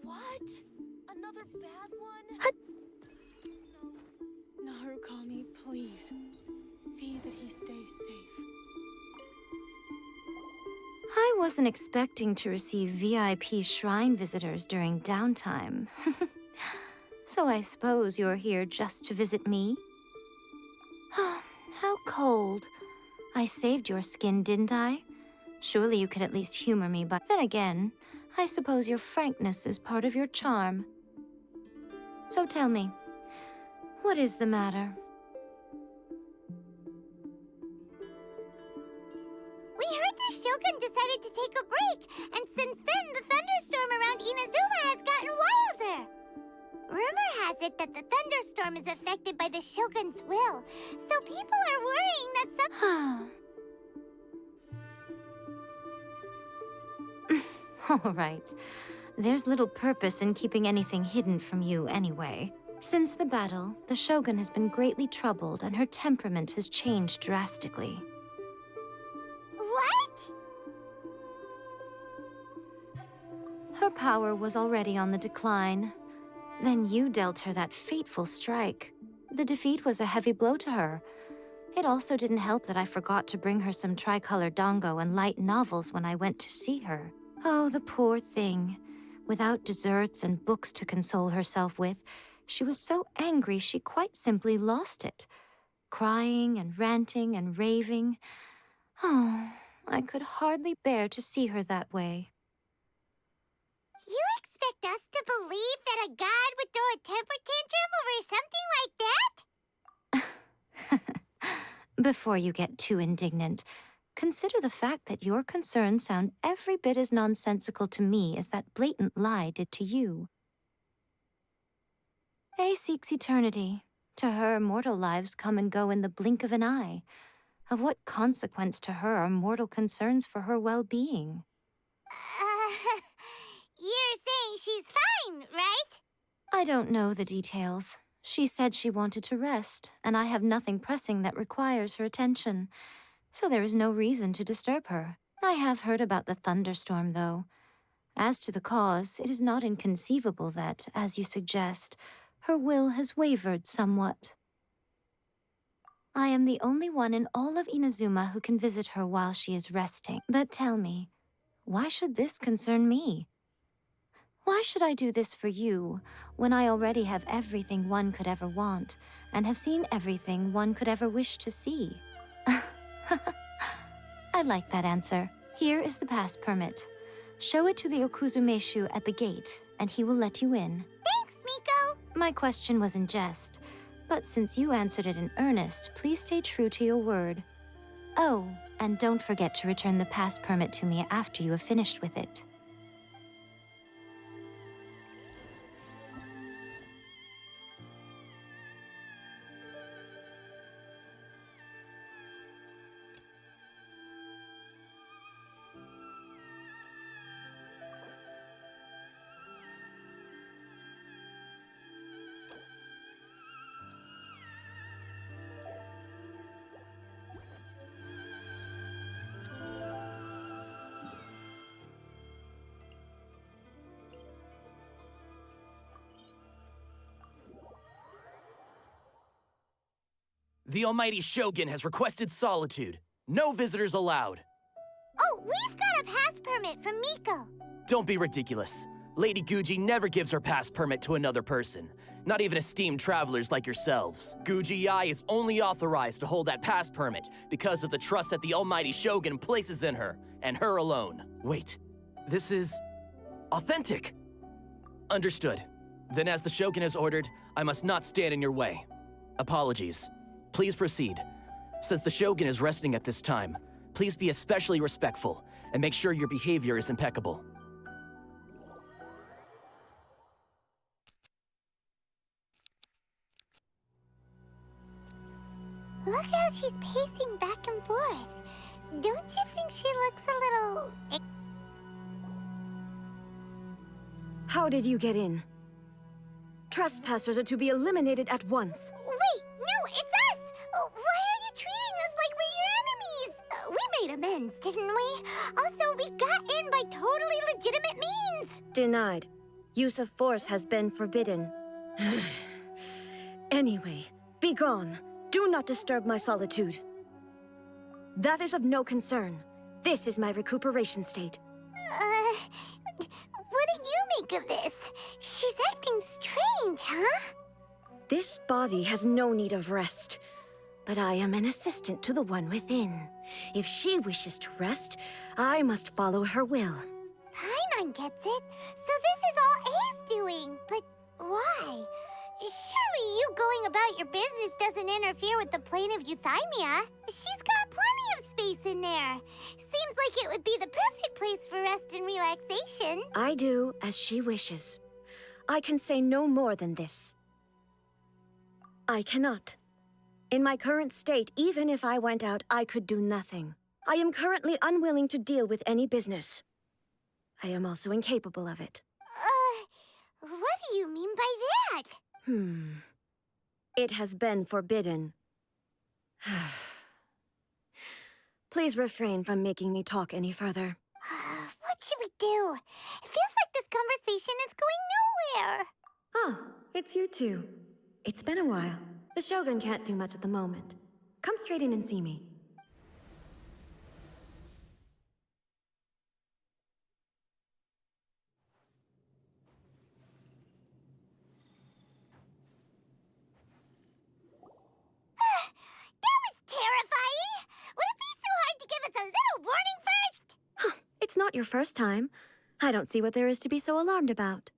What? Another bad one? No. Narukami, please. See that he stays safe. I wasn't expecting to receive VIP shrine visitors during downtime. So I suppose you're here just to visit me? How cold. I saved your skin, didn't I? Surely you could at least humor me, but then again, I suppose your frankness is part of your charm. So tell me, what is the matter? We heard the Shogun decided to take a break, and since then the thunderstorm around Inazuma has gotten wilder. Rumor has it that the thunderstorm is affected by the Shogun's will, so people are worrying that some... All right. There's little purpose in keeping anything hidden from you anyway. Since the battle, the Shogun has been greatly troubled and her temperament has changed drastically. What? Her power was already on the decline. Then you dealt her that fateful strike. The defeat was a heavy blow to her. It also didn't help that I forgot to bring her some tricolor dango and light novels when I went to see her. Oh, the poor thing. Without desserts and books to console herself with, she was so angry she quite simply lost it. Crying and ranting and raving. Oh, I could hardly bear to see her that way. You expect us to believe that a god would throw a temper tantrum over something like that? Before you get too indignant, consider the fact that your concerns sound every bit as nonsensical to me as that blatant lie did to you. Ei seeks eternity. To her, mortal lives come and go in the blink of an eye. Of what consequence to her are mortal concerns for her well-being? You're saying she's fine, right? I don't know the details. She said she wanted to rest, and I have nothing pressing that requires her attention. So there is no reason to disturb her. I have heard about the thunderstorm, though. As to the cause, it is not inconceivable that, as you suggest, her will has wavered somewhat. I am the only one in all of Inazuma who can visit her while she is resting. But tell me, why should this concern me? Why should I do this for you, when I already have everything one could ever want, and have seen everything one could ever wish to see? I like that answer. Here is the pass permit. Show it to the Okuzumeshu at the gate, and he will let you in. Thanks, Miko! My question was in jest, but since you answered it in earnest, please stay true to your word. Oh, and don't forget to return the pass permit to me after you have finished with it. The almighty Shogun has requested solitude. No visitors allowed. Oh, we've got a pass permit from Miko. Don't be ridiculous. Lady Guji never gives her pass permit to another person, not even esteemed travelers like yourselves. Guji Ei is only authorized to hold that pass permit because of the trust that the almighty Shogun places in her, and her alone. Wait, this is authentic. Understood. Then as the Shogun has ordered, I must not stand in your way. Apologies. Please proceed. Since the Shogun is resting at this time, please be especially respectful and make sure your behavior is impeccable. Look how she's pacing back and forth. Don't you think she looks a little... How did you get in? Trespassers are to be eliminated at once. Wait, no, it's us! Why are you treating us like we're your enemies? We made amends, didn't we? Also, we got in by totally legitimate means! Denied. Use of force has been forbidden. Anyway, be gone. Do not disturb my solitude. That is of no concern. This is my recuperation state. What do you make of this? She's acting strange, huh? This body has no need of rest. But I am an assistant to the one within. If she wishes to rest, I must follow her will. Paimon gets it. So this is all Ei's doing. But why? Surely you going about your business doesn't interfere with the plane of Euthymia. She's got plenty of space in there. Seems like it would be the perfect place for rest and relaxation. I do as she wishes. I can say no more than this. I cannot. In my current state, even if I went out, I could do nothing. I am currently unwilling to deal with any business. I am also incapable of it. What do you mean by that? It has been forbidden. Please refrain from making me talk any further. What should we do? It feels like this conversation is going nowhere. Oh, it's you two. It's been a while. The Shogun can't do much at the moment. Come straight in and see me. That was terrifying! Would it be so hard to give us a little warning first? It's not your first time. I don't see what there is to be so alarmed about.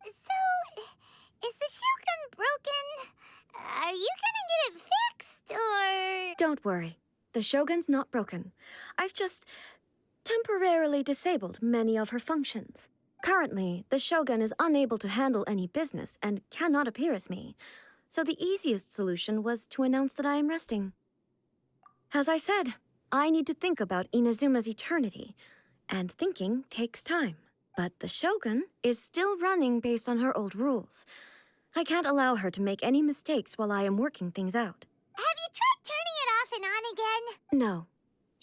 So, is the Shogun broken? Are you gonna get it fixed, or...? Don't worry. The Shogun's not broken. I've just temporarily disabled many of her functions. Currently, the Shogun is unable to handle any business and cannot appear as me. So the easiest solution was to announce that I am resting. As I said, I need to think about Inazuma's eternity, and thinking takes time. But the Shogun is still running based on her old rules. I can't allow her to make any mistakes while I am working things out. Have you tried turning it off and on again? No.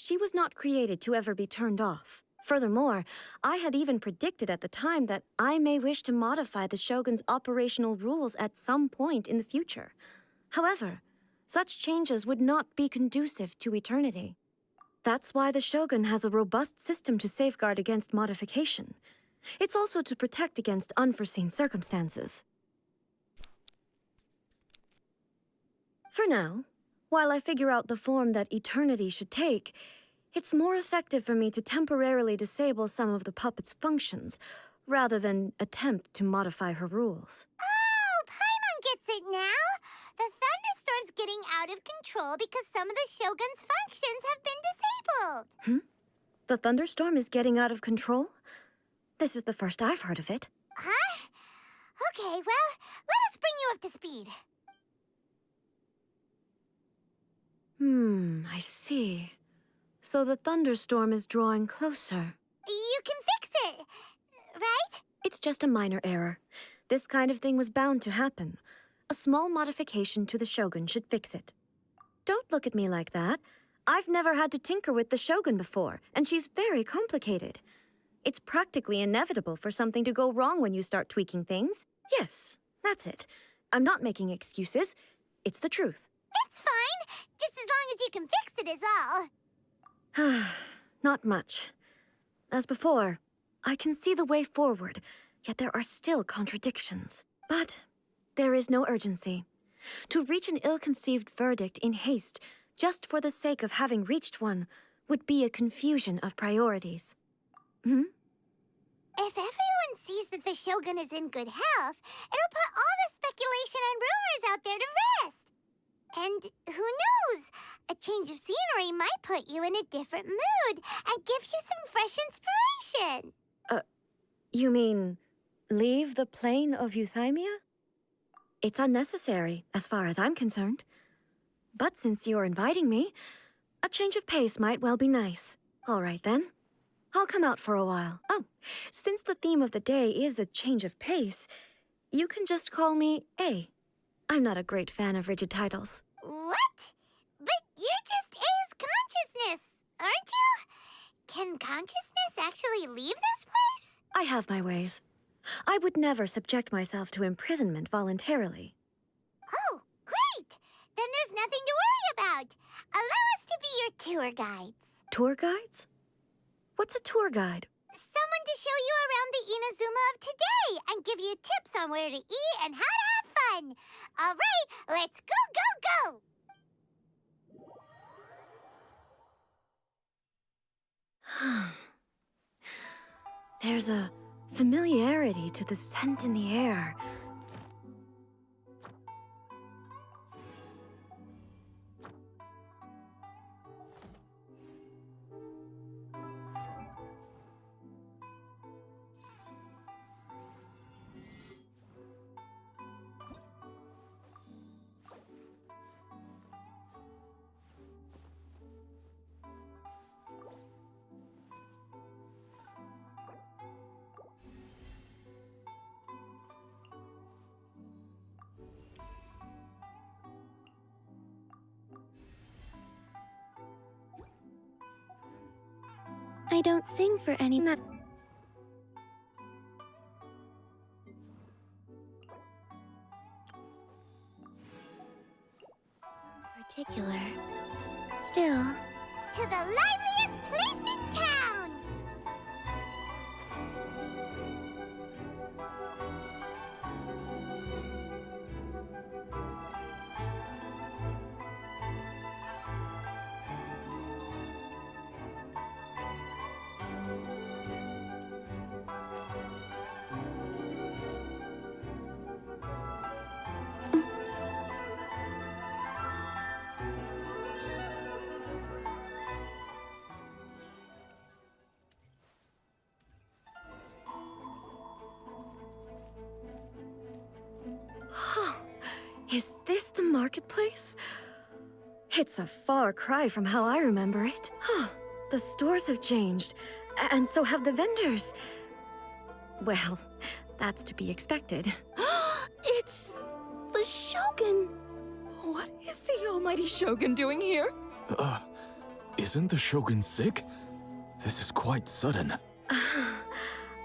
She was not created to ever be turned off. Furthermore, I had even predicted at the time that I may wish to modify the Shogun's operational rules at some point in the future. However, such changes would not be conducive to eternity. That's why the Shogun has a robust system to safeguard against modification. It's also to protect against unforeseen circumstances. For now, while I figure out the form that eternity should take, it's more effective for me to temporarily disable some of the puppet's functions, rather than attempt to modify her rules. Oh, Paimon gets it now! The thunderstorm's getting out of control because some of the Shogun's functions have been disabled. The thunderstorm is getting out of control? This is the first I've heard of it. Huh? Okay, well, let us bring you up to speed. I see. So the thunderstorm is drawing closer. You can fix it, right? It's just a minor error. This kind of thing was bound to happen. A small modification to the Shogun should fix it. Don't look at me like that. I've never had to tinker with the Shogun before, and she's very complicated. It's practically inevitable for something to go wrong when you start tweaking things. Yes, that's it. I'm not making excuses. It's the truth. It's fine, just as long as you can fix it is all. Not much. As before, I can see the way forward, yet there are still contradictions. But there is no urgency. To reach an ill-conceived verdict in haste, just for the sake of having reached one, would be a confusion of priorities. If everyone sees that the Shogun is in good health, it'll put all the speculation and rumors out there to rest. And who knows? A change of scenery might put you in a different mood and give you some fresh inspiration. You mean, leave the plane of Euthymia? It's unnecessary, as far as I'm concerned. But since you're inviting me, a change of pace might well be nice. All right, then. I'll come out for a while. Oh, since the theme of the day is a change of pace, you can just call me A. I'm not a great fan of rigid titles. What? But you're just A's consciousness, aren't you? Can consciousness actually leave this place? I have my ways. I would never subject myself to imprisonment voluntarily. Oh, great! Then there's nothing to worry about. Allow us to be your tour guides. Tour guides? What's a tour guide? Someone to show you around the Inazuma of today and give you tips on where to eat and how to have fun. All right, let's go, go, go! There's a familiarity to the scent in the air. I don't sing for any that. Particular. Still. To the liveliest place in town! Is this the marketplace? It's a far cry from how I remember it. The stores have changed, and so have the vendors. Well, that's to be expected. It's the Shogun! What is the almighty Shogun doing here? Isn't the Shogun sick? This is quite sudden.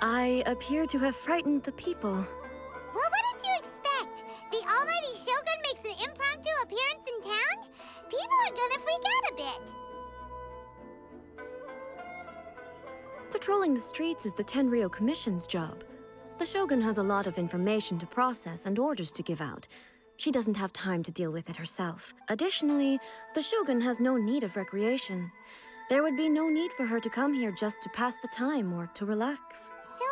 I appear to have frightened the people. Well, what did you expect? The almighty Shogun makes an impromptu appearance in town? People are gonna freak out a bit. Patrolling the streets is the Tenryou Commission's job. The Shogun has a lot of information to process and orders to give out. She doesn't have time to deal with it herself. Additionally, the Shogun has no need of recreation. There would be no need for her to come here just to pass the time or to relax. So,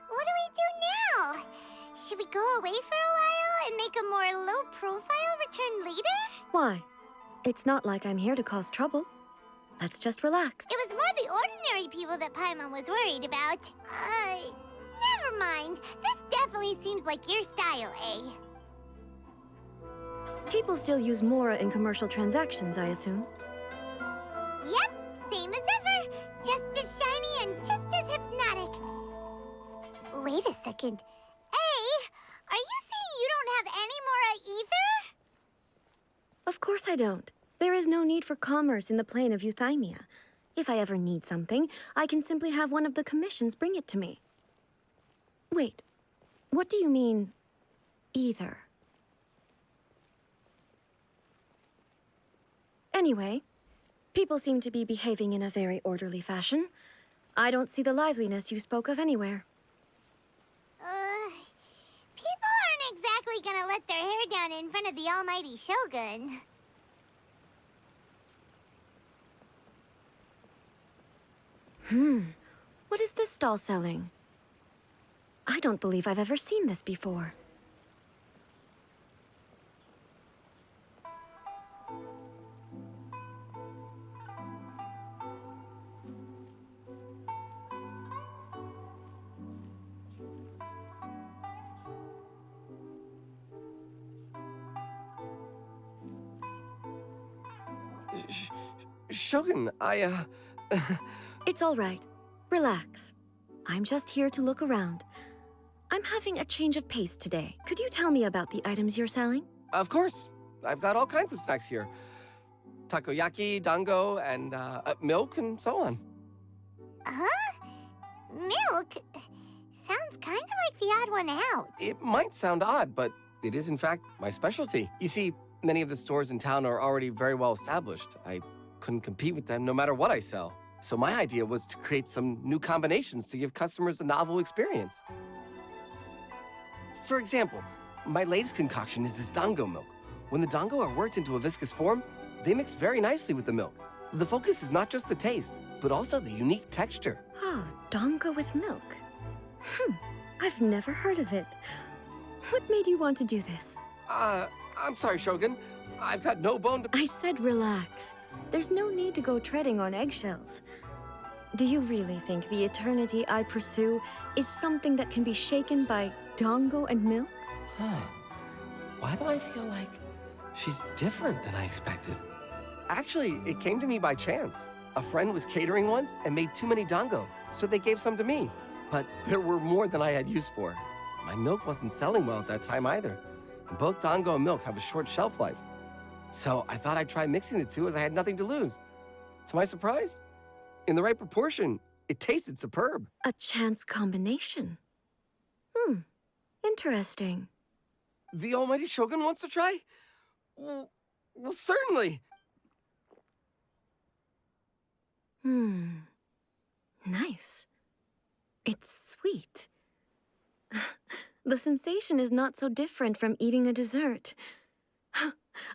what do we do now? Should we go away for a while and make a more low-profile return later? Why? It's not like I'm here to cause trouble. Let's just relax. It was more the ordinary people that Paimon was worried about. Never mind. This definitely seems like your style, eh? People still use Mora in commercial transactions, I assume. Yep, same as ever. Just as shiny and just as hypnotic. Wait a second. Hey, are you saying you don't have any Mora either? Of course I don't. There is no need for commerce in the plane of Euthymia. If I ever need something, I can simply have one of the commissions bring it to me. Wait, what do you mean, either? Anyway, people seem to be behaving in a very orderly fashion. I don't see the liveliness you spoke of anywhere. People aren't exactly gonna let their hair down in front of the almighty Shogun. What is this stall selling? I don't believe I've ever seen this before. Shogun, It's all right. Relax. I'm just here to look around. I'm having a change of pace today. Could you tell me about the items you're selling? Of course. I've got all kinds of snacks here. Takoyaki, dango, and milk, and so on. Huh? Milk? Sounds kind of like the odd one out. It might sound odd, but it is in fact my specialty. You see, many of the stores in town are already very well established. I couldn't compete with them no matter what I sell. So my idea was to create some new combinations to give customers a novel experience. For example, my latest concoction is this dango milk. When the dango are worked into a viscous form, they mix very nicely with the milk. The focus is not just the taste, but also the unique texture. Oh, dango with milk. I've never heard of it. What made you want to do this? I'm sorry, Shogun. I've got no bone to... I said relax. There's no need to go treading on eggshells. Do you really think the eternity I pursue is something that can be shaken by dango and milk? Huh. Why do I feel like she's different than I expected? Actually, it came to me by chance. A friend was catering once and made too many dango, so they gave some to me. But there were more than I had use for. My milk wasn't selling well at that time either. And both dango and milk have a short shelf life. So I thought I'd try mixing the two as I had nothing to lose. To my surprise, in the right proportion, it tasted superb. A chance combination. Interesting. The almighty Shogun wants to try? Well, certainly. Nice. It's sweet. The sensation is not so different from eating a dessert.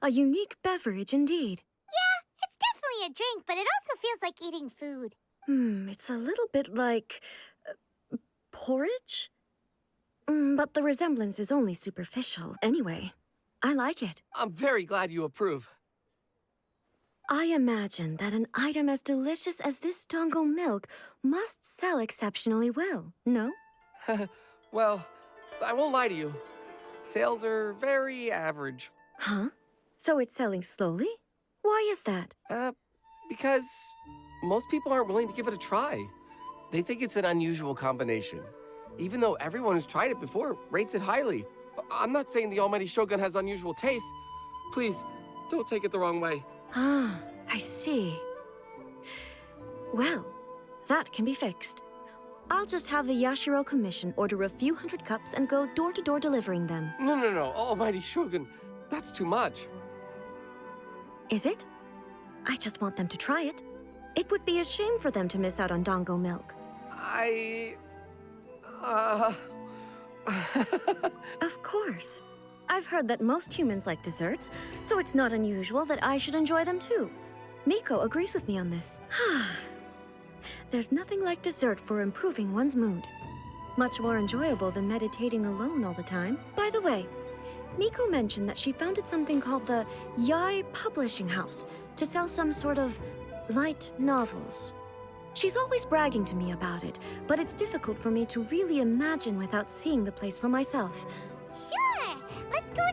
A unique beverage indeed. Yeah, it's definitely a drink, but it also feels like eating food. It's a little bit like... porridge? But the resemblance is only superficial. Anyway, I like it. I'm very glad you approve. I imagine that an item as delicious as this dango milk must sell exceptionally well, no? Well, I won't lie to you. Sales are very average. Huh? So it's selling slowly? Why is that? Because most people aren't willing to give it a try. They think it's an unusual combination. Even though everyone who's tried it before rates it highly. I'm not saying the almighty Shogun has unusual taste. Please, don't take it the wrong way. Ah, I see. Well, that can be fixed. I'll just have the Yashiro Commission order a few hundred cups and go door-to-door delivering them. No, almighty Shogun. That's too much. Is it? I just want them to try it. It would be a shame for them to miss out on dango milk. Of course. I've heard that most humans like desserts, so it's not unusual that I should enjoy them too. Miko agrees with me on this. There's nothing like dessert for improving one's mood. Much more enjoyable than meditating alone all the time. By the way, Miko mentioned that she founded something called the Ei Publishing House to sell some sort of light novels. She's always bragging to me about it, but it's difficult for me to really imagine without seeing the place for myself. Sure, let's go.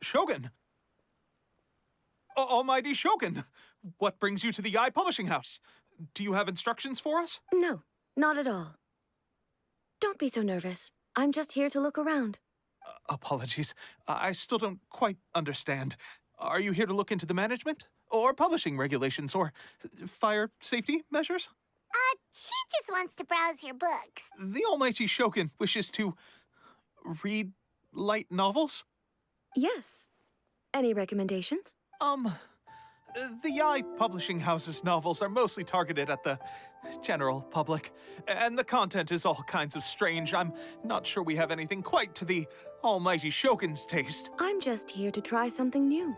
Shogun! Almighty Shogun! What brings you to the Ei Publishing House? Do you have instructions for us? No, not at all. Don't be so nervous. I'm just here to look around. Apologies. I still don't quite understand. Are you here to look into the management? Or publishing regulations? Or fire safety measures? She just wants to browse your books. The Almighty Shogun wishes to read light novels? Yes. Any recommendations? The Ei Publishing House's novels are mostly targeted at the general public, and the content is all kinds of strange. I'm not sure we have anything quite to the Almighty Shogun's taste. I'm just here to try something new.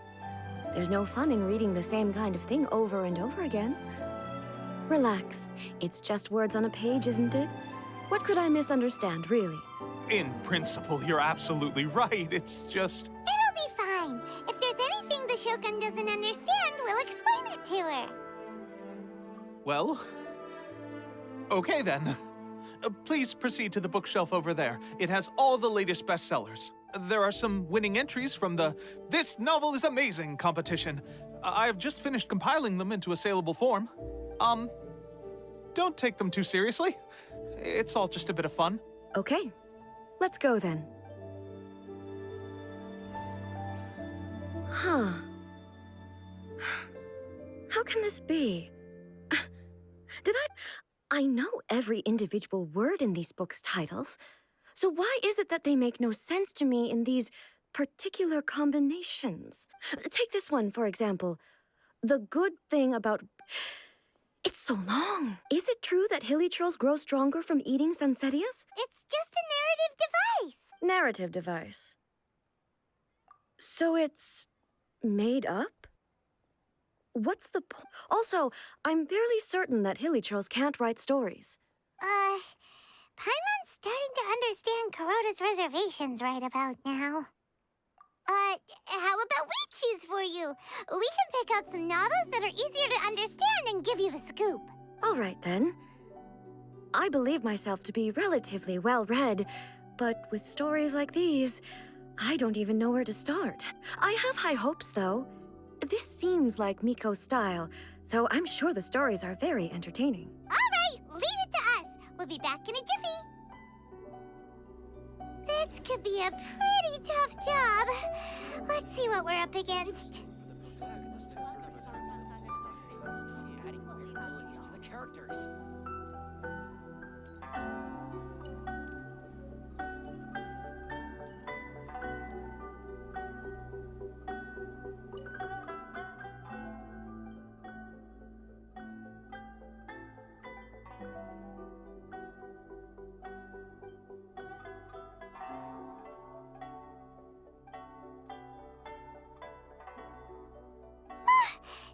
There's no fun in reading the same kind of thing over and over again. Relax. It's just words on a page, isn't it? What could I misunderstand, really? In principle, you're absolutely right. It's just... It'll be fine. If there's anything the Shogun doesn't understand, we'll explain it to her. Well... Okay then. Please proceed to the bookshelf over there. It has all the latest bestsellers. There are some winning entries from the This Novel is Amazing competition. I've just finished compiling them into a saleable form. Don't take them too seriously. It's all just a bit of fun. Okay. Let's go then. Huh. How can this be? Did I know every individual word in these books' titles. So why is it that they make no sense to me in these particular combinations? Take this one, for example. The good thing about... It's so long. Is it true that hilichurls grow stronger from eating Sansetias? It's just a narrative device. Narrative device. So it's made up? What's the point? Also, I'm fairly certain that hilichurls can't write stories. Paimon's starting to understand Kuroda's reservations right about now. How about we choose for you? We can pick out some novels that are easier to understand and give you the scoop. All right, then. I believe myself to be relatively well-read, but with stories like these, I don't even know where to start. I have high hopes, though. This seems like Miko's style, so I'm sure the stories are very entertaining. All right, leave it to us. We'll be back in a jiffy. This could be a pretty tough job. Let's see what we're up against. Adding abilities to the characters.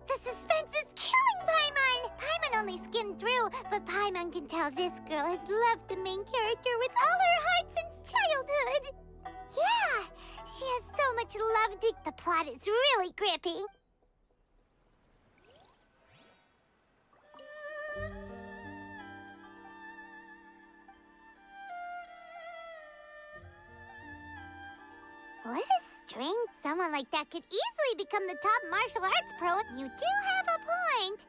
The suspense is killing Paimon! Paimon only skimmed through, but Paimon can tell this girl has loved the main character with all her heart since childhood. Yeah, she has so much love to... The plot is really gripping. What a string. Someone like that could easily become the top martial arts pro. You do have a point.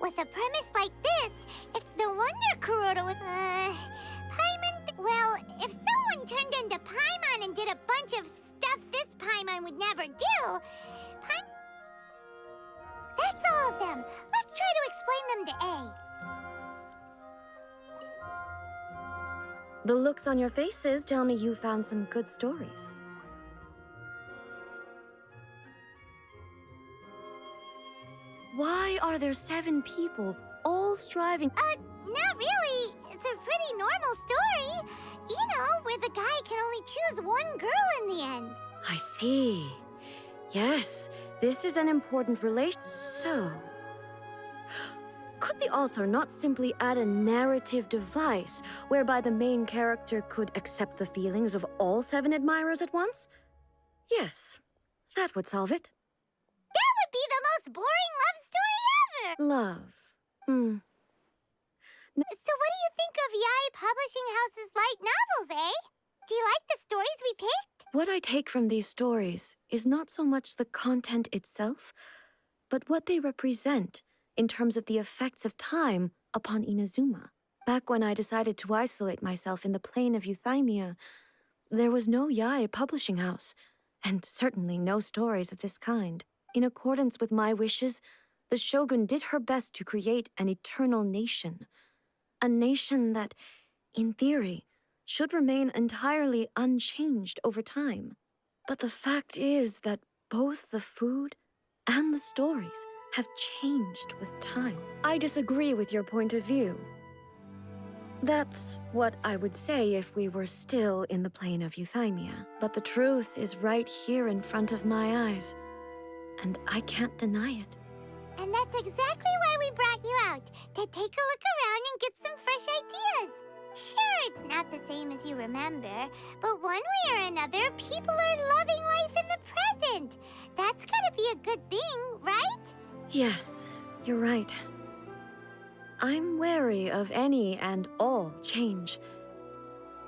With a premise like this, it's no wonder Kuroda would... Paimon... Well, if someone turned into Paimon and did a bunch of stuff this Paimon would never do... That's all of them. Let's try to explain them to A. The looks on your faces tell me you found some good stories. Why are there 7 people, all striving? Not really. It's a pretty normal story. You know, where the guy can only choose one girl in the end. I see. Yes, this is an important relation. So, could the author not simply add a narrative device whereby the main character could accept the feelings of all 7 admirers at once? Yes, that would solve it. That would be the most boring love story ever! Love. So what do you think of Yae Publishing House's light novels, eh? Do you like the stories we picked? What I take from these stories is not so much the content itself, but what they represent in terms of the effects of time upon Inazuma. Back when I decided to isolate myself in the plain of Euthymia, there was no Yae Publishing House, and certainly no stories of this kind. In accordance with my wishes, the Shogun did her best to create an eternal nation. A nation that, in theory, should remain entirely unchanged over time. But the fact is that both the food and the stories have changed with time. I disagree with your point of view. That's what I would say if we were still in the plane of euthymia. But the truth is right here in front of my eyes, and I can't deny it. And that's exactly why we brought you out, to take a look around and get some fresh ideas. Sure, it's not the same as you remember, but one way or another, people are loving life in the present. That's gotta be a good thing, right? Yes, you're right. I'm wary of any and all change,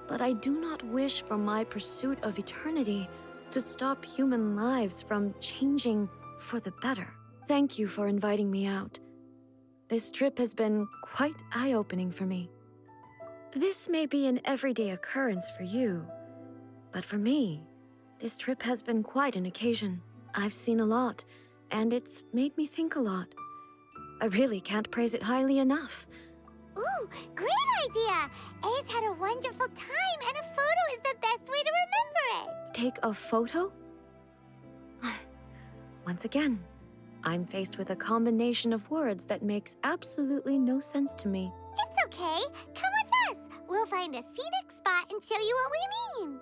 but I do not wish for my pursuit of eternity to stop human lives from changing for the better. Thank you for inviting me out. This trip has been quite eye-opening for me. This may be an everyday occurrence for you, but for me, this trip has been quite an occasion. I've seen a lot, and it's made me think a lot. I really can't praise it highly enough. Ooh, great idea! A's had a wonderful time, and a photo is the best way to remember it. Take a photo? Once again, I'm faced with a combination of words that makes absolutely no sense to me. It's okay. Come with us. We'll find a scenic spot and show you what we mean.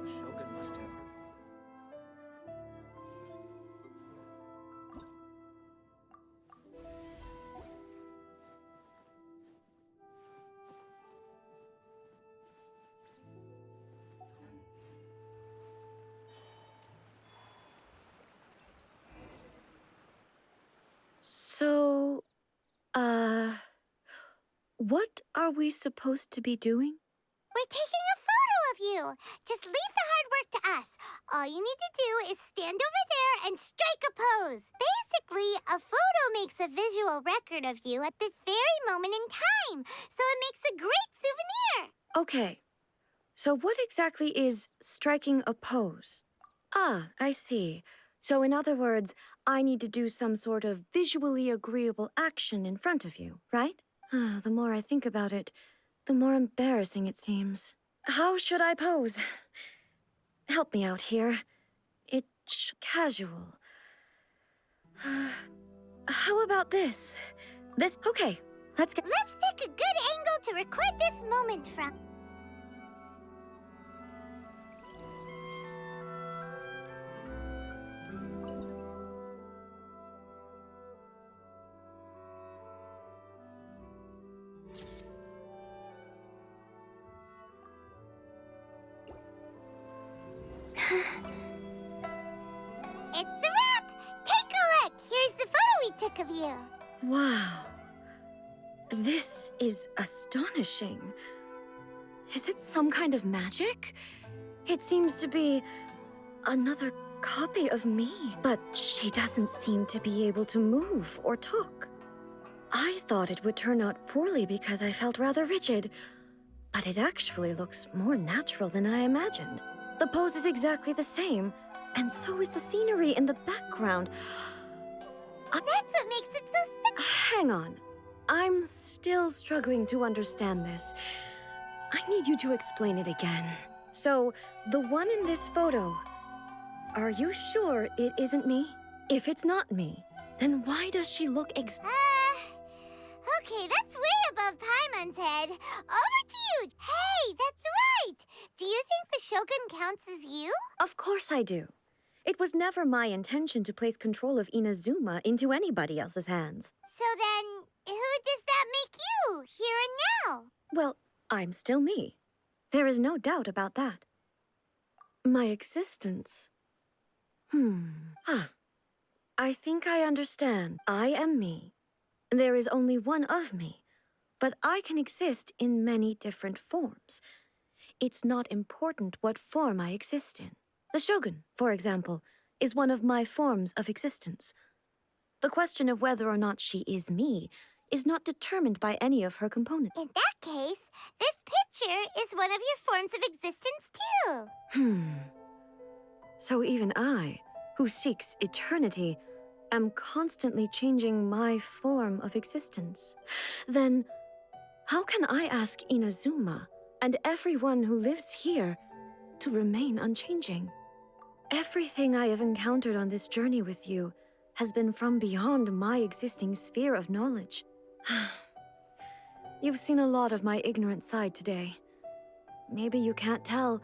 The Shogun must have. So, what are we supposed to be doing? We're taking a photo of you. Just leave the hard work to us. All you need to do is stand over there and strike a pose. Basically, a photo makes a visual record of you at this very moment in time, so it makes a great souvenir. Okay, so what exactly is striking a pose? Ah, I see. So in other words, I need to do some sort of visually agreeable action in front of you, right? The more I think about it, the more embarrassing it seems. How should I pose? Help me out here. It's casual. How about this? Okay, let's get... Let's pick a good angle to record this moment from. It's a wrap! Take a look! Here's the photo we took of you. Wow. This is astonishing. Is it some kind of magic? It seems to be another copy of me, but she doesn't seem to be able to move or talk. I thought it would turn out poorly because I felt rather rigid, but it actually looks more natural than I imagined. The pose is exactly the same, and so is the scenery in the background. That's what makes it so special. Hang on. I'm still struggling to understand this. I need you to explain it again. So, the one in this photo, are you sure it isn't me? If it's not me, then why does she look Okay, that's way above Paimon's head. Over to you. Hey, that's right. Do you think the Shogun counts as you? Of course I do. It was never my intention to place control of Inazuma into anybody else's hands. So then, who does that make you, here and now? Well, I'm still me. There is no doubt about that. My existence. I think I understand. I am me. There is only one of me, but I can exist in many different forms. It's not important what form I exist in. The Shogun, for example, is one of my forms of existence. The question of whether or not she is me is not determined by any of her components. In that case, this picture is one of your forms of existence too. So even I, who seeks eternity, am constantly changing my form of existence. Then, How can I ask Inazuma and everyone who lives here to remain unchanging? Everything I have encountered on this journey with you has been from beyond my existing sphere of knowledge. You've seen a lot of my ignorant side today. Maybe you can't tell,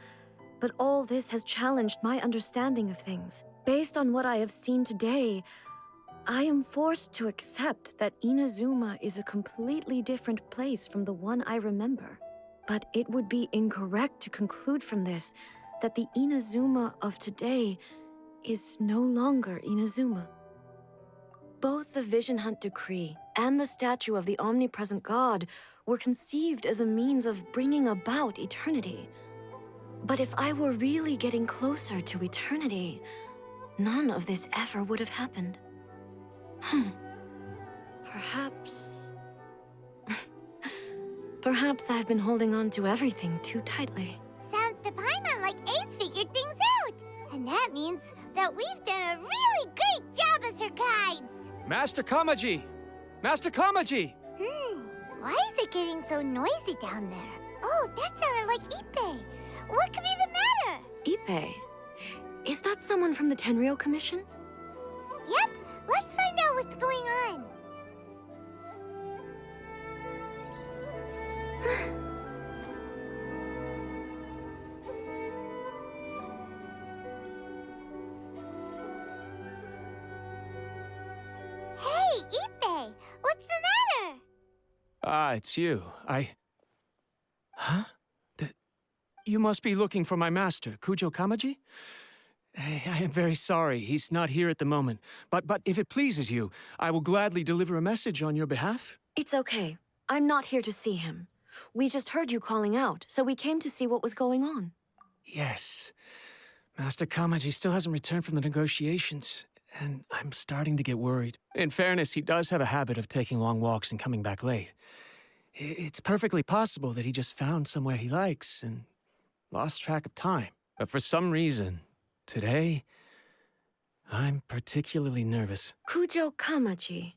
but all this has challenged my understanding of things. Based on what I have seen today, I am forced to accept that Inazuma is a completely different place from the one I remember. But it would be incorrect to conclude from this that the Inazuma of today is no longer Inazuma. Both the Vision Hunt Decree and the statue of the omnipresent God were conceived as a means of bringing about eternity. But if I were really getting closer to eternity, none of this ever would have happened. Perhaps... Perhaps I've been holding on to everything too tightly. Sounds to Paimon like Ace figured things out. And that means that we've done a really great job as her guides. Master Kamaji! Master Kamaji! Why is it getting so noisy down there? Oh, that sounded like Ippei. What could be the matter? Ippei? Is that someone from the Tenryou Commission? Yep, let's find out what's going on. Hey, Ippei, what's the matter? Ah, it's you. Huh? You must be looking for my master, Kujo Kamaji? I am very sorry, he's not here at the moment. But if it pleases you, I will gladly deliver a message on your behalf. It's okay. I'm not here to see him. We just heard you calling out, so we came to see what was going on. Yes. Master Kamaji still hasn't returned from the negotiations, and I'm starting to get worried. In fairness, he does have a habit of taking long walks and coming back late. It's perfectly possible that he just found somewhere he likes and lost track of time. But for some reason, today, I'm particularly nervous. Kujo Kamaji.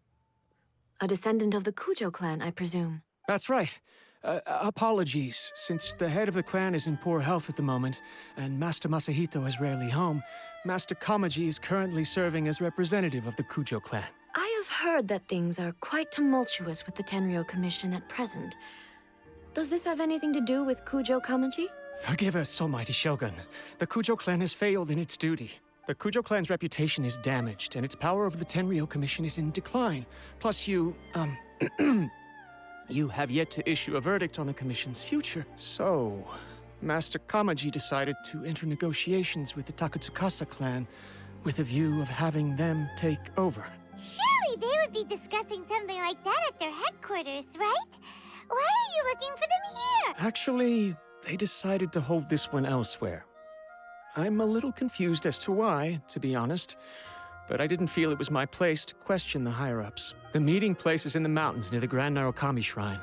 A descendant of the Kujo clan, I presume. That's right. Apologies, since the head of the clan is in poor health at the moment, and Master Masahito is rarely home, Master Kamaji is currently serving as representative of the Kujo clan. I have heard that things are quite tumultuous with the Tenryou Commission at present. Does this have anything to do with Kujo Kamaji? Forgive us, Almighty Shogun. The Kujo clan has failed in its duty. The Kujo clan's reputation is damaged, and its power over the Tenryou Commission is in decline. Plus you have yet to issue a verdict on the Commission's future. So, Master Kamaji decided to enter negotiations with the Takatsukasa clan with a view of having them take over. Surely they would be discussing something like that at their headquarters, right? Why are you looking for them here? Actually, they decided to hold this one elsewhere. I'm a little confused as to why, to be honest, but I didn't feel it was my place to question the higher-ups. The meeting place is in the mountains near the Grand Narukami Shrine.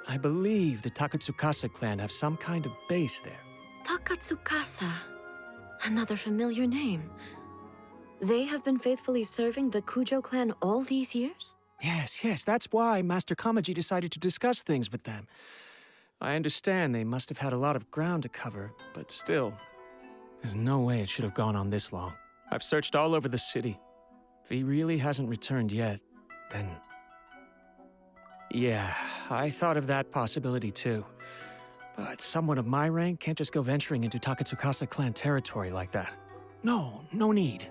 I believe the Takatsukasa clan have some kind of base there. Takatsukasa. Another familiar name. They have been faithfully serving the Kujo clan all these years? Yes, that's why Master Kamaji decided to discuss things with them. I understand they must have had a lot of ground to cover, but still, there's no way it should have gone on this long. I've searched all over the city. If he really hasn't returned yet, then... Yeah, I thought of that possibility too. But someone of my rank can't just go venturing into Takatsukasa clan territory like that. No need.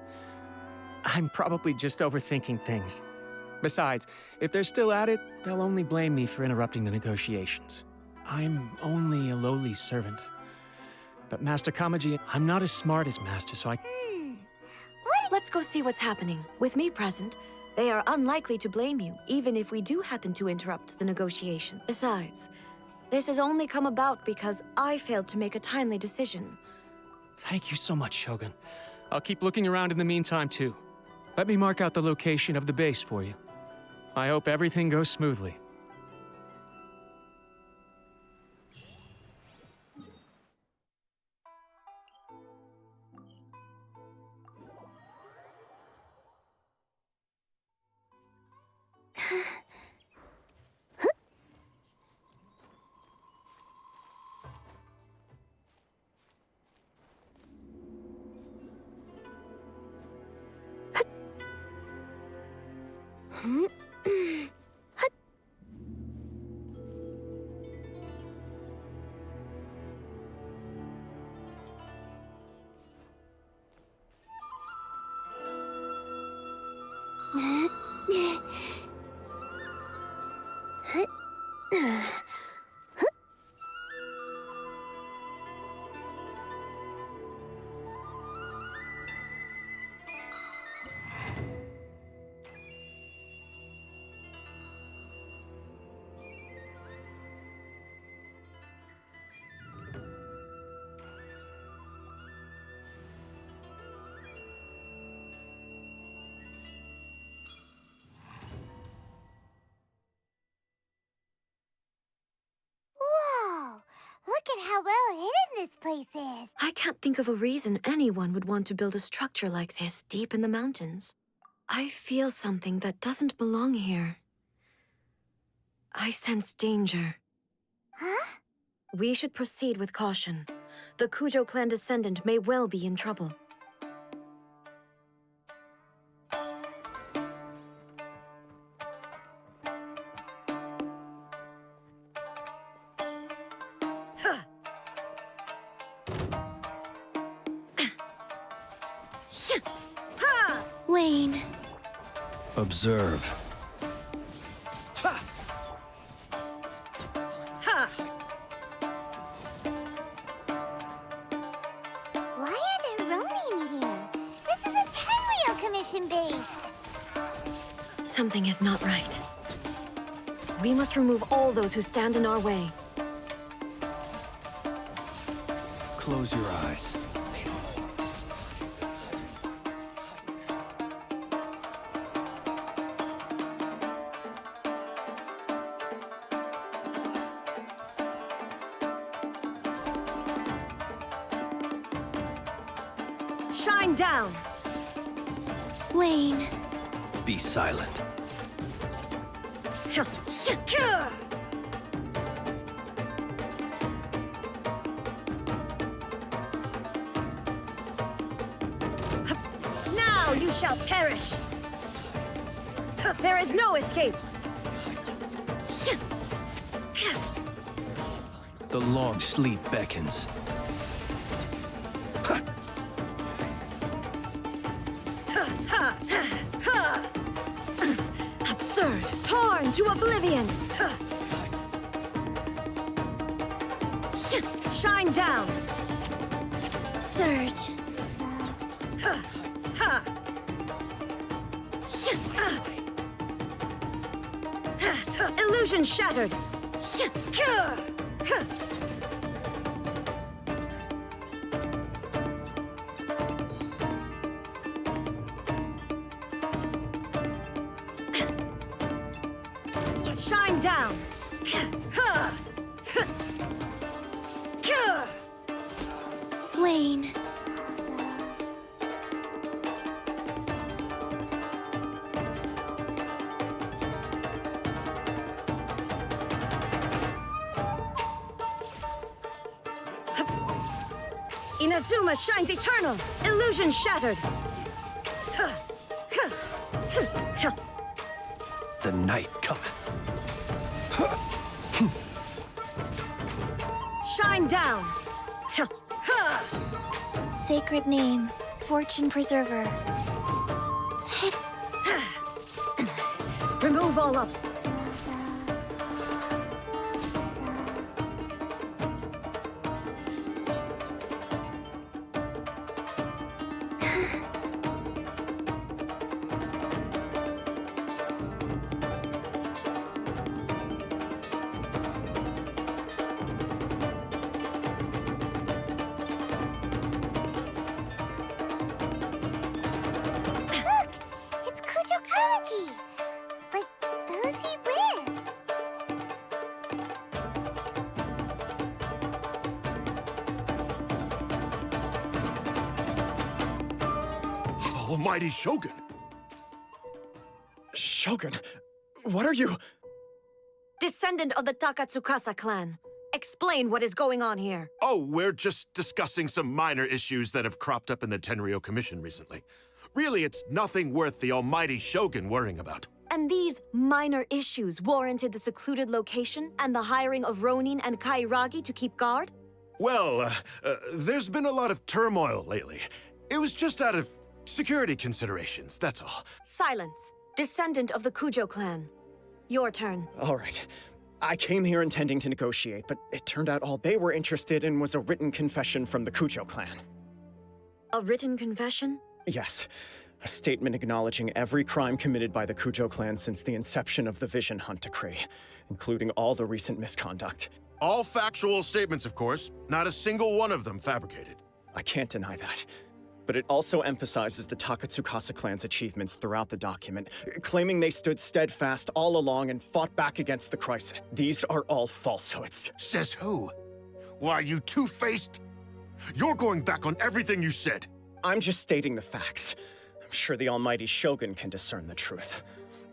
I'm probably just overthinking things. Besides, if they're still at it, they'll only blame me for interrupting the negotiations. I'm only a lowly servant. But Master Kamaji, I'm not as smart as Master, so I... Let's go see what's happening. With me present, they are unlikely to blame you, even if we do happen to interrupt the negotiation. Besides, this has only come about because I failed to make a timely decision. Thank you so much, Shogun. I'll keep looking around in the meantime, too. Let me mark out the location of the base for you. I hope everything goes smoothly. Whoa! Look at how well hidden this place is. I can't think of a reason anyone would want to build a structure like this deep in the mountains. I feel something that doesn't belong here. I sense danger. Huh? We should proceed with caution. The Kujo clan descendant may well be in trouble. Wayne. Observe. Why are there Ronin here? This is a Tenryou Commission base. Something is not right. We must remove all those who stand in our way. Close your eyes. Shine down! Wayne. Be silent. Now you shall perish! There is no escape! The long sleep beckons. Absurd! Torn to oblivion! Shine down! Surge. Illusion shattered! Shine down! Wayne. Inazuma shines eternal! Illusion shattered! The night cometh. Shine down! Sacred name. Fortune preserver. Remove all obstacles. It's Kujo Kamaji. But who's he with? Almighty Shogun! Shogun, what are you? Descendant of the Takatsukasa clan. Explain what is going on here. Oh, we're just discussing some minor issues that have cropped up in the Tenryou Commission recently. Really, it's nothing worth the almighty Shogun worrying about. And these minor issues warranted the secluded location and the hiring of Ronin and Kairagi to keep guard? Well, there's been a lot of turmoil lately. It was just out of security considerations, that's all. Silence. Descendant of the Kujo clan. Your turn. All right. I came here intending to negotiate, but it turned out all they were interested in was a written confession from the Kujo clan. A written confession? Yes. A statement acknowledging every crime committed by the Kujo clan since the inception of the Vision Hunt Decree, including all the recent misconduct. All factual statements, of course. Not a single one of them fabricated. I can't deny that. But it also emphasizes the Takatsukasa clan's achievements throughout the document, claiming they stood steadfast all along and fought back against the crisis. These are all falsehoods. Says who? Why, you two-faced... You're going back on everything you said. I'm just stating the facts. I'm sure the almighty Shogun can discern the truth.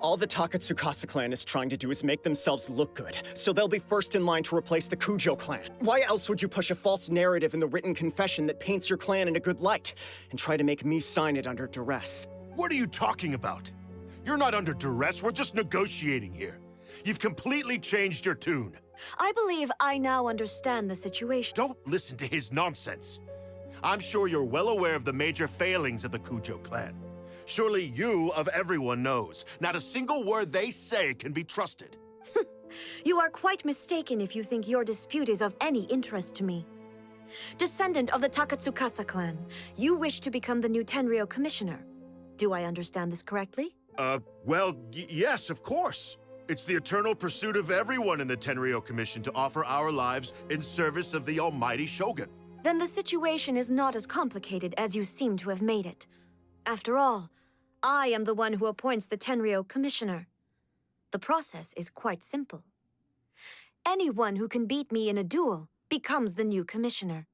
All the Takatsukasa clan is trying to do is make themselves look good, so they'll be first in line to replace the Kujo clan. Why else would you push a false narrative in the written confession that paints your clan in a good light, and try to make me sign it under duress? What are you talking about? You're not under duress, we're just negotiating here. You've completely changed your tune. I believe I now understand the situation. Don't listen to his nonsense. I'm sure you're well aware of the major failings of the Kujo clan. Surely you, of everyone, knows. Not a single word they say can be trusted. You are quite mistaken if you think your dispute is of any interest to me. Descendant of the Takatsukasa clan, you wish to become the new Tenryo commissioner. Do I understand this correctly? Well, yes, of course. It's the eternal pursuit of everyone in the Tenryo Commission to offer our lives in service of the almighty Shogun. Then the situation is not as complicated as you seem to have made it. After all, I am the one who appoints the Tenryo commissioner. The process is quite simple. Anyone who can beat me in a duel becomes the new commissioner.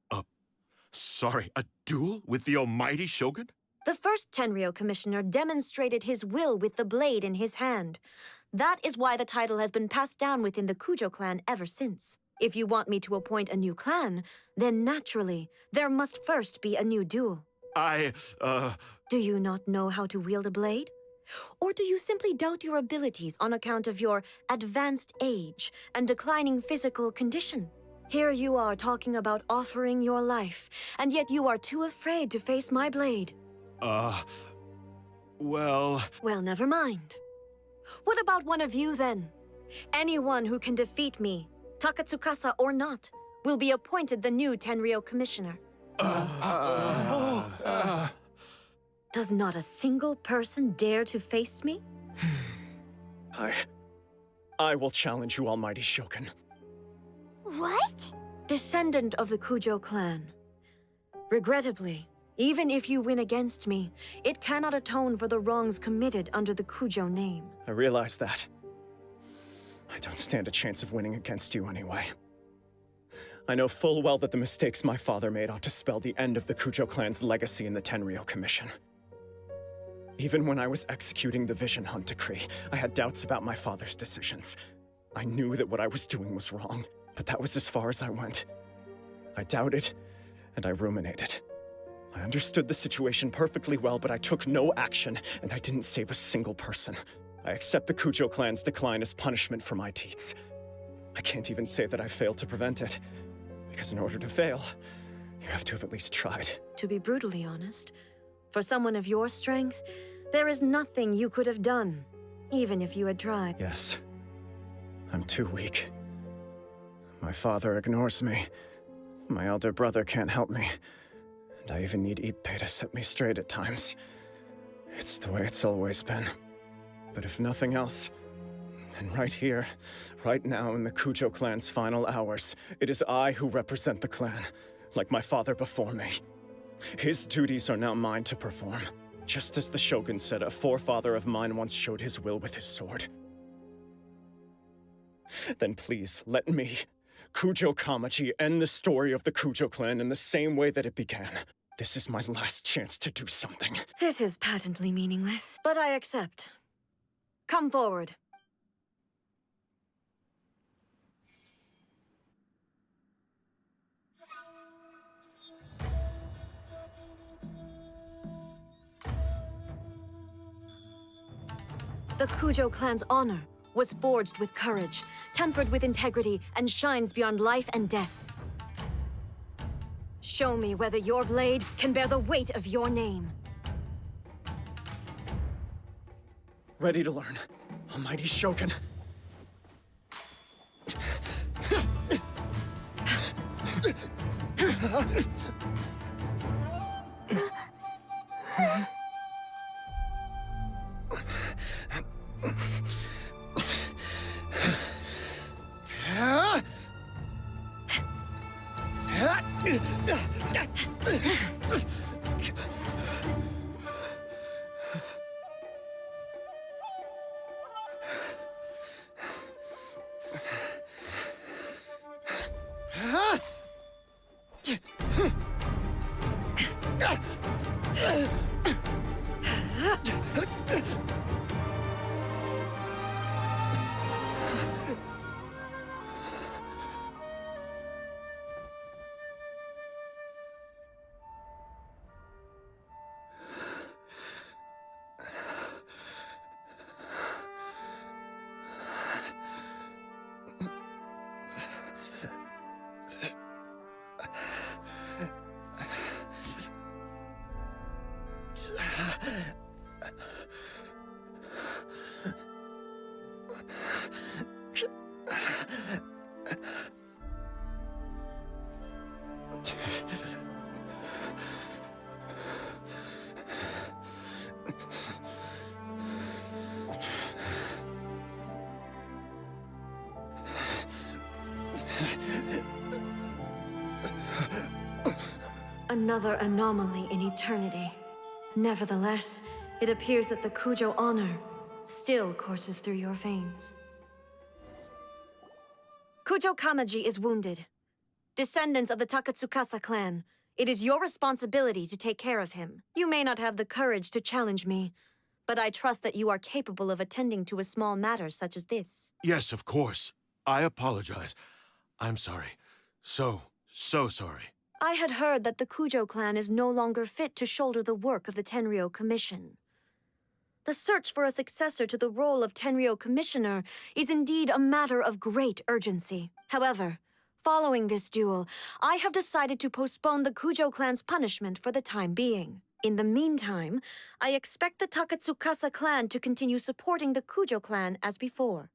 Sorry, a duel with the almighty Shogun? The first Tenryo commissioner demonstrated his will with the blade in his hand. That is why the title has been passed down within the Kujo clan ever since. If you want me to appoint a new clan, then naturally, there must first be a new duel. Do you not know how to wield a blade? Or do you simply doubt your abilities on account of your advanced age and declining physical condition? Here you are talking about offering your life, and yet you are too afraid to face my blade. Well, never mind. What about one of you, then? Anyone who can defeat me, Takatsukasa or not, will be appointed the new Tenryo commissioner. Does not a single person dare to face me? I will challenge you, almighty Shogun. What? Descendant of the Kujo clan. Regrettably, even if you win against me, it cannot atone for the wrongs committed under the Kujo name. I realize that. I don't stand a chance of winning against you anyway. I know full well that the mistakes my father made ought to spell the end of the Kujo clan's legacy in the Tenryo Commission. Even when I was executing the Vision Hunt Decree, I had doubts about my father's decisions. I knew that what I was doing was wrong, but that was as far as I went. I doubted, and I ruminated. I understood the situation perfectly well, but I took no action, and I didn't save a single person. I accept the Kujo clan's decline as punishment for my deeds. I can't even say that I failed to prevent it, because in order to fail, you have to have at least tried. To be brutally honest, for someone of your strength, there is nothing you could have done, even if you had tried. Yes. I'm too weak. My father ignores me. My elder brother can't help me. And I even need Ippei to set me straight at times. It's the way it's always been. But if nothing else, then right here, right now in the Kujo clan's final hours, it is I who represent the clan, like my father before me. His duties are now mine to perform, just as the Shogun said a forefather of mine once showed his will with his sword. Then please, let me, Kujo Kamaji, end the story of the Kujo clan in the same way that it began. This is my last chance to do something. This is patently meaningless, but I accept. Come forward. The Kujo clan's honor was forged with courage, tempered with integrity, and shines beyond life and death. Show me whether your blade can bear the weight of your name. Ready to learn. Almighty Shogun. Another anomaly in eternity. Nevertheless, it appears that the Kujo honor still courses through your veins. Kujo Kamaji is wounded. Descendants of the Takatsukasa clan, it is your responsibility to take care of him. You may not have the courage to challenge me, but I trust that you are capable of attending to a small matter such as this. Yes, of course. I apologize. I'm sorry. So sorry. I had heard that the Kujo clan is no longer fit to shoulder the work of the Tenryou Commission. The search for a successor to the role of Tenryou Commissioner is indeed a matter of great urgency. However, following this duel, I have decided to postpone the Kujo clan's punishment for the time being. In the meantime, I expect the Takatsukasa clan to continue supporting the Kujo clan as before.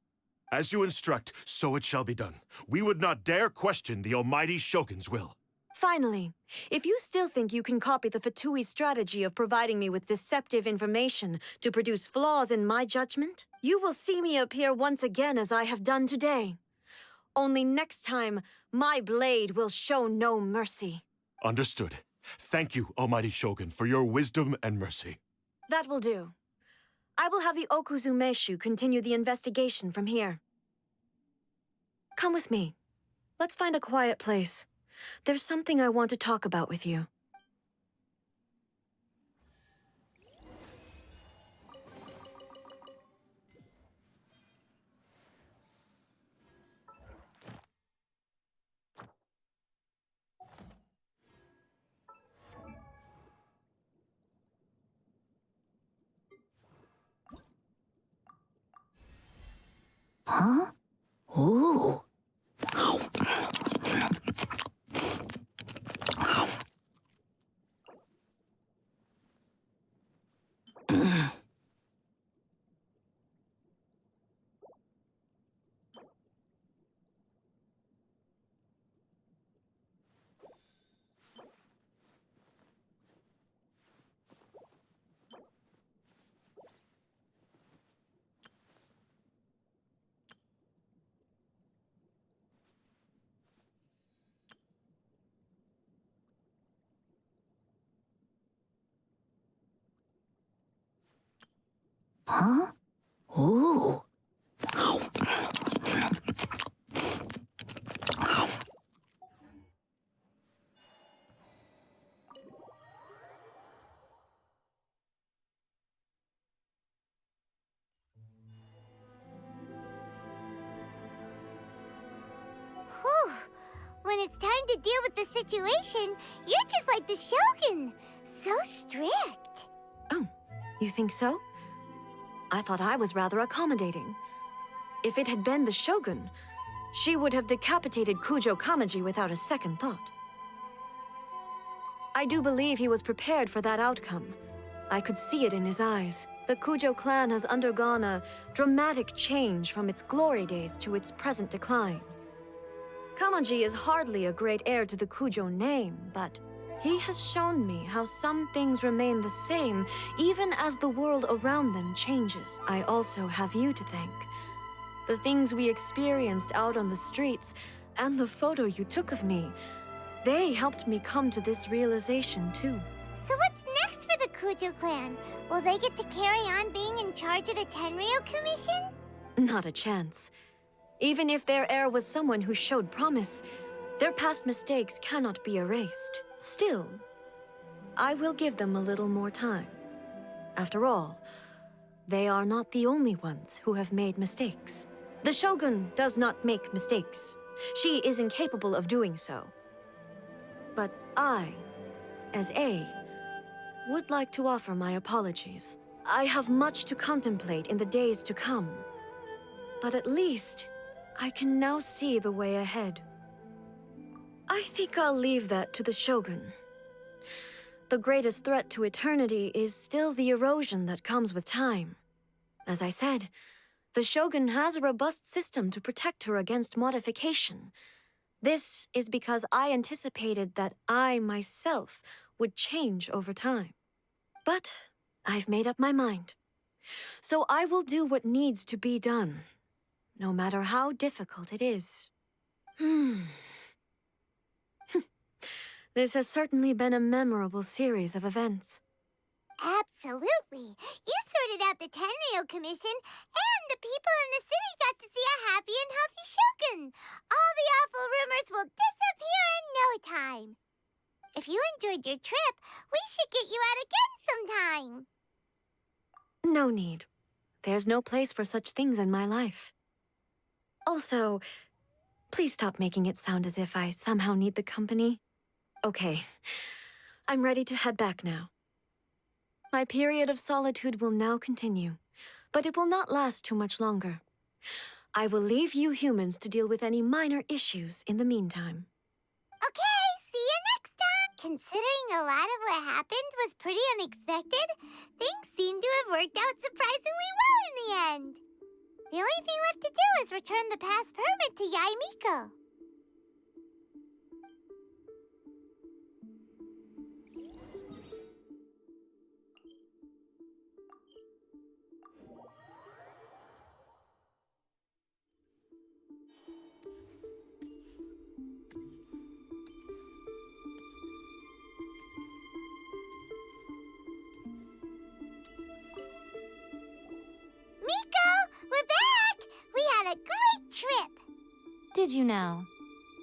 As you instruct, so it shall be done. We would not dare question the Almighty Shogun's will. Finally, if you still think you can copy the Fatui strategy of providing me with deceptive information to produce flaws in my judgment, you will see me appear once again as I have done today. Only next time, my blade will show no mercy. Understood. Thank you, Almighty Shogun, for your wisdom and mercy. That will do. I will have the Okuzumeshu continue the investigation from here. Come with me. Let's find a quiet place. There's something I want to talk about with you. Huh? Ooh. Huh? Ooh. Whew. When it's time to deal with the situation, you're just like the Shogun. So strict. Oh, you think so? I thought I was rather accommodating. If it had been the Shogun, she would have decapitated Kujo Kamaji without a second thought. I do believe he was prepared for that outcome. I could see it in his eyes. The Kujo clan has undergone a dramatic change from its glory days to its present decline. Kamaji is hardly a great heir to the Kujo name, but he has shown me how some things remain the same even as the world around them changes. I also have you to thank. The things we experienced out on the streets and the photo you took of me, they helped me come to this realization too. So what's next for the Kujo clan? Will they get to carry on being in charge of the Tenryo Commission? Not a chance. Even if their heir was someone who showed promise, their past mistakes cannot be erased. Still, I will give them a little more time. After all, they are not the only ones who have made mistakes. The Shogun does not make mistakes. She is incapable of doing so. But I, as Ei, would like to offer my apologies. I have much to contemplate in the days to come. But at least, I can now see the way ahead. I think I'll leave that to the Shogun. The greatest threat to eternity is still the erosion that comes with time. As I said, the Shogun has a robust system to protect her against modification. This is because I anticipated that I myself would change over time. But I've made up my mind. So I will do what needs to be done, no matter how difficult it is. This has certainly been a memorable series of events. Absolutely. You sorted out the Tenryo Commission, and the people in the city got to see a happy and healthy Shogun. All the awful rumors will disappear in no time. If you enjoyed your trip, we should get you out again sometime. No need. There's no place for such things in my life. Also, please stop making it sound as if I somehow need the company. Okay, I'm ready to head back now. My period of solitude will now continue, but it will not last too much longer. I will leave you humans to deal with any minor issues in the meantime. Okay, see you next time! Considering a lot of what happened was pretty unexpected, things seem to have worked out surprisingly well in the end. The only thing left to do is return the pass permit to Yae Miko. We're back! We had a great trip! Did you now?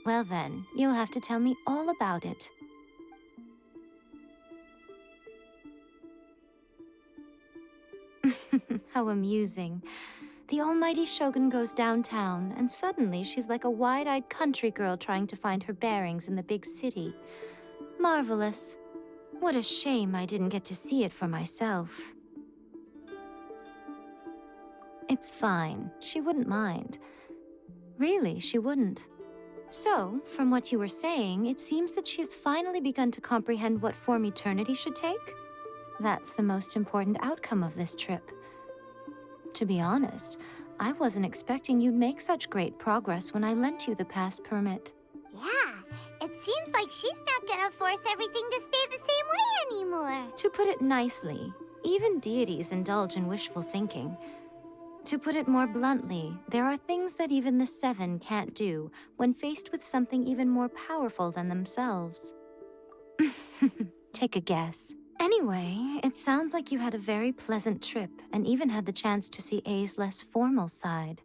Well then, you'll have to tell me all about it. How amusing. The almighty Shogun goes downtown, and suddenly she's like a wide-eyed country girl trying to find her bearings in the big city. Marvelous. What a shame I didn't get to see it for myself. It's fine. She wouldn't mind. Really, she wouldn't. So, from what you were saying, it seems that she has finally begun to comprehend what form eternity should take? That's the most important outcome of this trip. To be honest, I wasn't expecting you'd make such great progress when I lent you the pass permit. Yeah, it seems like she's not gonna force everything to stay the same way anymore. To put it nicely, even deities indulge in wishful thinking. To put it more bluntly, there are things that even the Seven can't do when faced with something even more powerful than themselves. Take a guess. Anyway, it sounds like you had a very pleasant trip and even had the chance to see Ei's less formal side.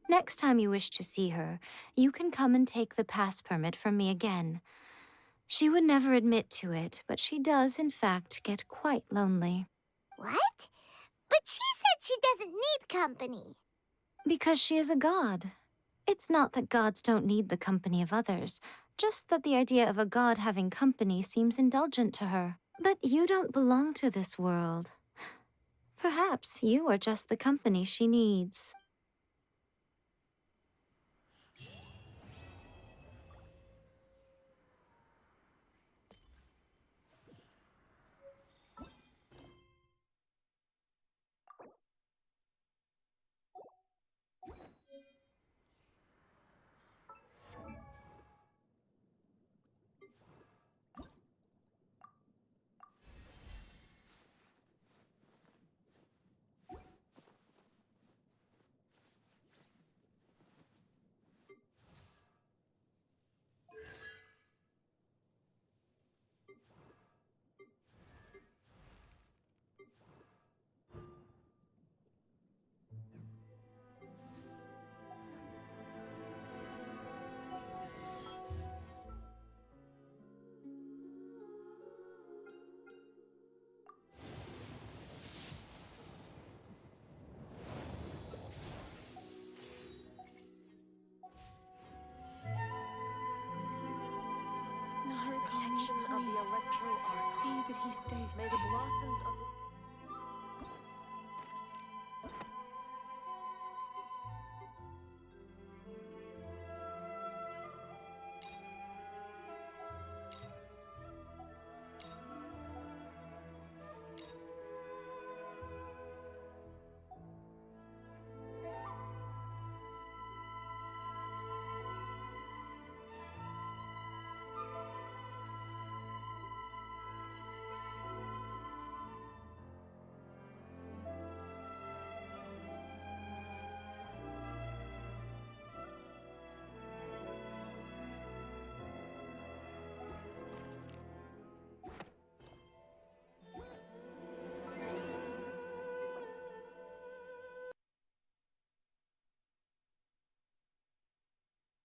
Next time you wish to see her, you can come and take the pass permit from me again. She would never admit to it, but she does, in fact, get quite lonely. What? But she said she doesn't need company. Because she is a god. It's not that gods don't need the company of others, just that the idea of a god having company seems indulgent to her. But you don't belong to this world. Perhaps you are just the company she needs. Protection of the electro art. See that he stays. May the blossoms of this